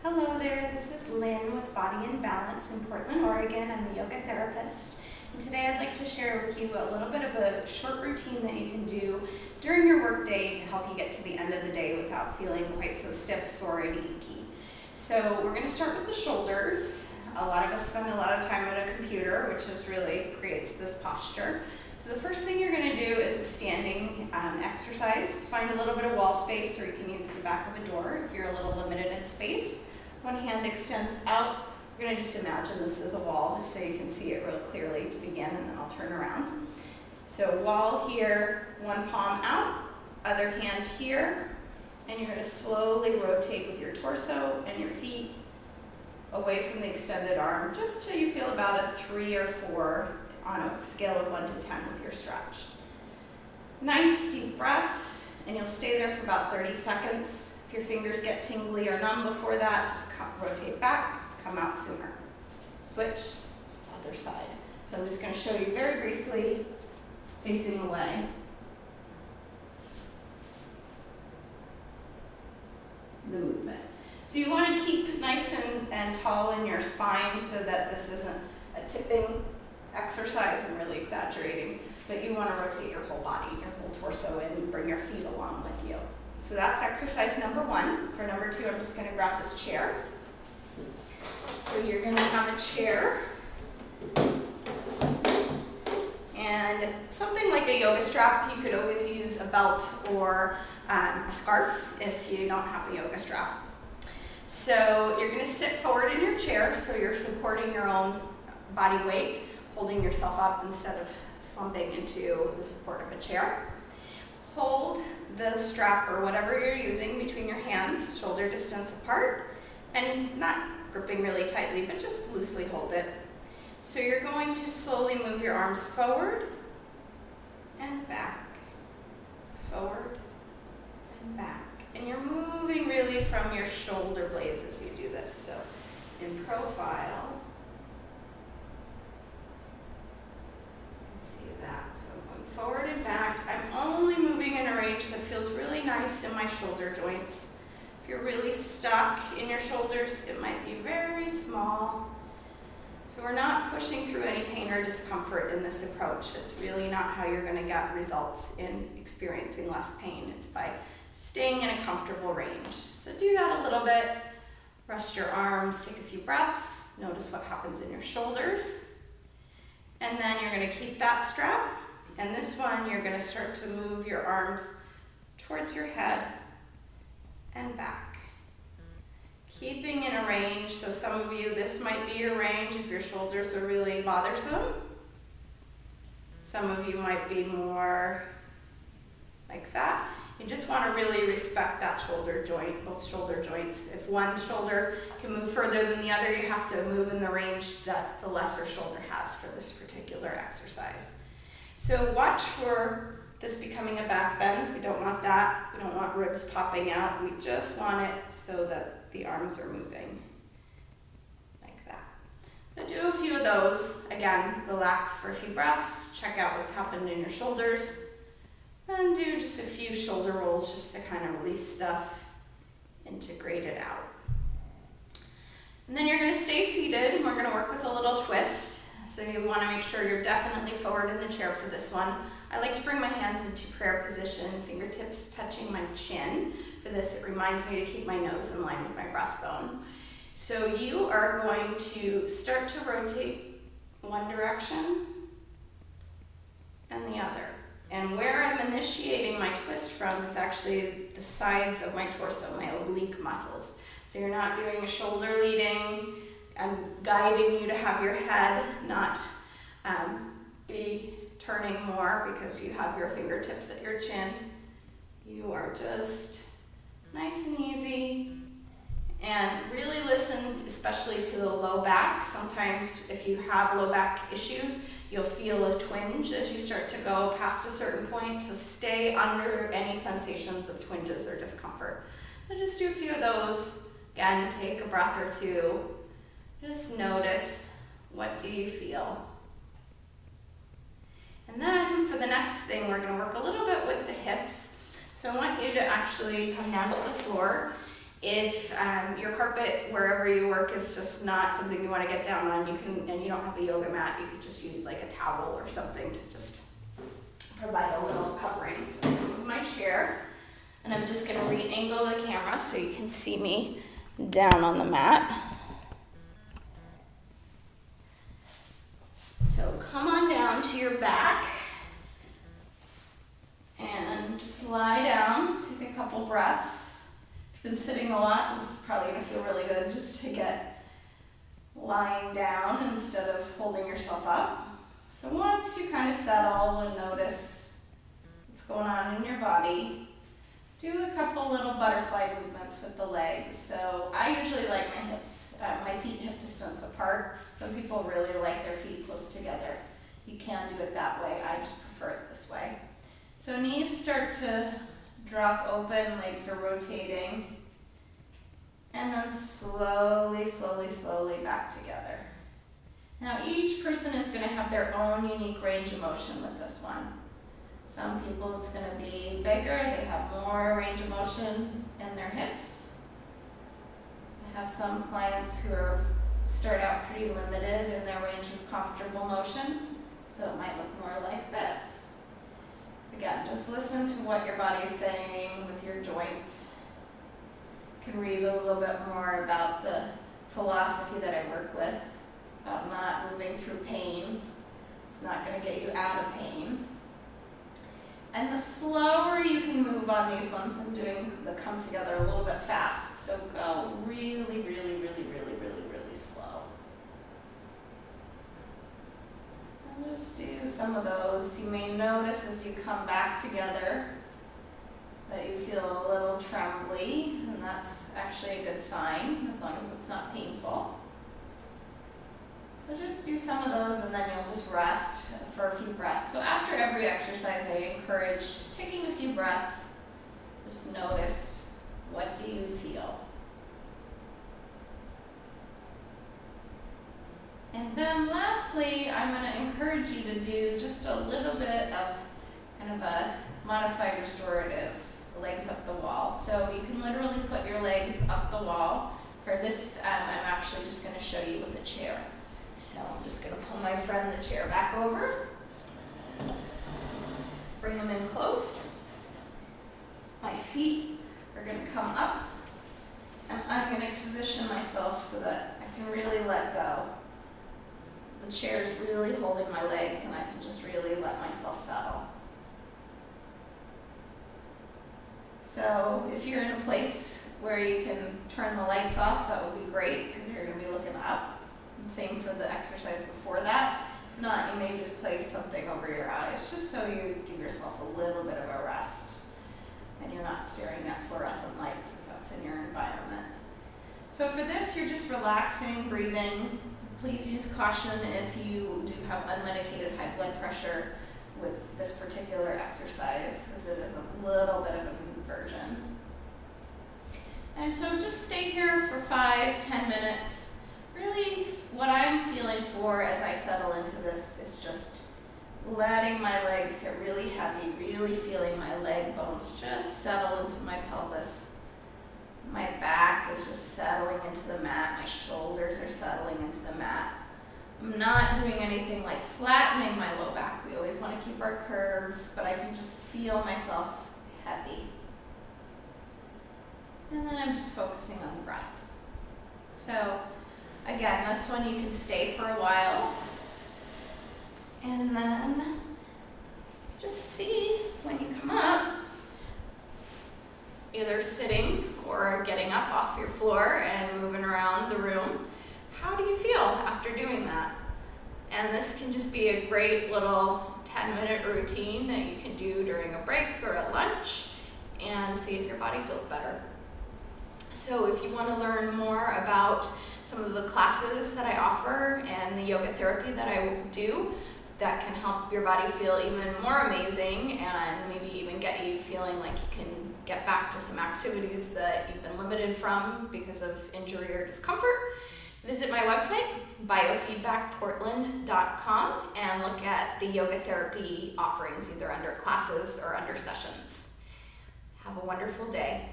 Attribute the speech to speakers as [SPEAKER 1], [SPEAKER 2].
[SPEAKER 1] Hello there, this is Lynn with Body and Balance in Portland, Oregon. I'm a yoga therapist, and today I'd like to share with you a little bit of a short routine that you can do during your work day to help you get to the end of the day without feeling quite so stiff, sore, and achy. So we're going to start with the shoulders. A lot of us spend a lot of time at a computer, which just really creates this posture. So the first thing you're going to do is a standing exercise. Find a little bit of wall space, or you can use the back of a door if you're a little limited in space. One hand extends out. We're going to just imagine this is a wall, just so you can see it real clearly to begin, and then I'll turn around. So wall here, one palm out, other hand here, and you're going to slowly rotate with your torso and your feet away from the extended arm, just till you feel about a 3 or 4 on a scale of 1 to 10 with your stretch. Nice deep breaths, and you'll stay there for about 30 seconds. If your fingers get tingly or numb before that, just rotate back, come out sooner. Switch, other side. So I'm just going to show you very briefly, facing away. The movement. So you want to keep nice and tall in your spine so that this isn't a tipping exercise. I'm really exaggerating, but you want to rotate your whole body, your whole torso, and bring your feet along with you. So that's exercise number 1. For number 2, I'm just going to grab this chair. So you're going to have a chair and something like a yoga strap. You could always use a belt or a scarf if you don't have a yoga strap. So you're going to sit forward in your chair, so you're supporting your own body weight, holding yourself up instead of slumping into the support of a chair. Hold the strap or whatever you're using between your hands, shoulder distance apart, and not gripping really tightly, but just loosely hold it. So you're going to slowly move your arms forward and back, forward and back. And you're moving really from your shoulder blades as you do this. So in profile, see that. So I'm going forward and back. I'm only moving in a range that feels really nice in my shoulder joints. If you're really stuck in your shoulders, it might be very small. So we're not pushing through any pain or discomfort in this approach. It's really not how you're going to get results in experiencing less pain. It's by staying in a comfortable range. So do that a little bit. Rest your arms, take a few breaths. Notice what happens in your shoulders. And then you're going to keep that strap. And this one, you're going to start to move your arms towards your head and back. Keeping in a range. So some of you, this might be your range if your shoulders are really bothersome. Some of you might be more like that. You just want to really respect that shoulder joint, both shoulder joints. If one shoulder can move further than the other, you have to move in the range that the lesser shoulder has for this particular exercise. So watch for this becoming a back bend. We don't want that. We don't want ribs popping out. We just want it so that the arms are moving like that. So do a few of those. Again, relax for a few breaths. Check out what's happened in your shoulders. And do just a few shoulder rolls just to kind of release stuff, integrate it out. And then you're going to stay seated, and we're going to work with a little twist. So you want to make sure you're definitely forward in the chair for this one. I like to bring my hands into prayer position, fingertips touching my chin. For this, it reminds me to keep my nose in line with my breastbone. So you are going to start to rotate one direction and the other. And where I'm initiating my twist from is actually the sides of my torso, my oblique muscles. So you're not doing a shoulder leading. I'm guiding you to have your head not be turning more because you have your fingertips at your chin. You are just nice and easy. And really listen, especially to the low back. Sometimes if you have low back issues, you'll feel a twinge as you start to go past a certain point, so stay under any sensations of twinges or discomfort. So just do a few of those. Again, take a breath or two. Just notice, what do you feel? And then for the next thing, we're going to work a little bit with the hips. So I want you to actually come down to the floor If your carpet wherever you work is just not something you want to get down on, and you don't have a yoga mat, you could just use like a towel or something to just provide a little covering. So I'm gonna move my chair, and I'm just gonna re-angle the camera so you can see me down on the mat. So come on down to your back and just lie down, take a couple breaths. If you've been sitting a lot, this is probably gonna feel really good just to get lying down instead of holding yourself up. So once you kind of settle and notice what's going on in your body, do a couple little butterfly movements with the legs. So I usually like my feet hip distance apart. Some people really like their feet close together. You can do it that way. I just prefer it this way. So knees start to drop open, legs are rotating, and then slowly, slowly, slowly back together. Now each person is going to have their own unique range of motion with this one. Some people it's going to be bigger, they have more range of motion in their hips. I have some clients who start out pretty limited in their range of comfortable motion, so it might look more like this. Again, just listen to what your body is saying with your joints. You can read a little bit more about the philosophy that I work with, about not moving through pain. It's not going to get you out of pain. And the slower you can move on these ones, I'm doing the come together a little bit fast. So go really, really, really, really, really, really slow. And just do some of those. You may notice as you come back together that you feel a little trembly, and that's actually a good sign, as long as it's not painful. So just do some of those, and then you'll just rest for a few breaths. So after every exercise, I encourage just taking a few breaths. Just notice, what do you feel? And then lastly, I'm going to encourage you to do just a little bit of kind of a modified restorative, legs up the wall. So you can literally put your legs up the wall. For this, I'm actually just going to show you with a chair. So I'm just going to pull my friend the chair back over, bring them in close. My feet are going to come up, and I'm going to position myself so that I can really let go. The chair is really holding my legs, and I can just really let myself settle. So if you're in a place where you can turn the lights off, that would be great, because you're going to be looking up. Same for the exercise before that. If not, you may just place something over your eyes, just so you give yourself a little bit of a rest and you're not staring at fluorescent lights if that's in your environment. So for this, you're just relaxing, breathing. Please use caution if you do have unmedicated high blood pressure with this particular exercise, as it is a little bit of an inversion. And so just stay here for 5-10 minutes. Really, what I'm feeling for as I settle into this is just letting my legs get really heavy, really feeling my leg bones just settle into my pelvis. My back is just settling into the mat. My shoulders are settling into the mat. I'm not doing anything like flattening my low back. We always want to keep our curves, but I can just feel myself heavy. And then I'm just focusing on breath. So again, this one you can stay for a while. And then just see when you come up, either sitting or getting up off your floor and moving around the room, how do you feel after doing that? And this can just be a great little 10-minute routine that you can do during a break or at lunch and see if your body feels better. So if you want to learn more about some of the classes that I offer and the yoga therapy that I do that can help your body feel even more amazing and maybe even get you feeling like you can get back to some activities that you've been limited from because of injury or discomfort, visit my website, biofeedbackportland.com, and look at the yoga therapy offerings either under classes or under sessions. Have a wonderful day.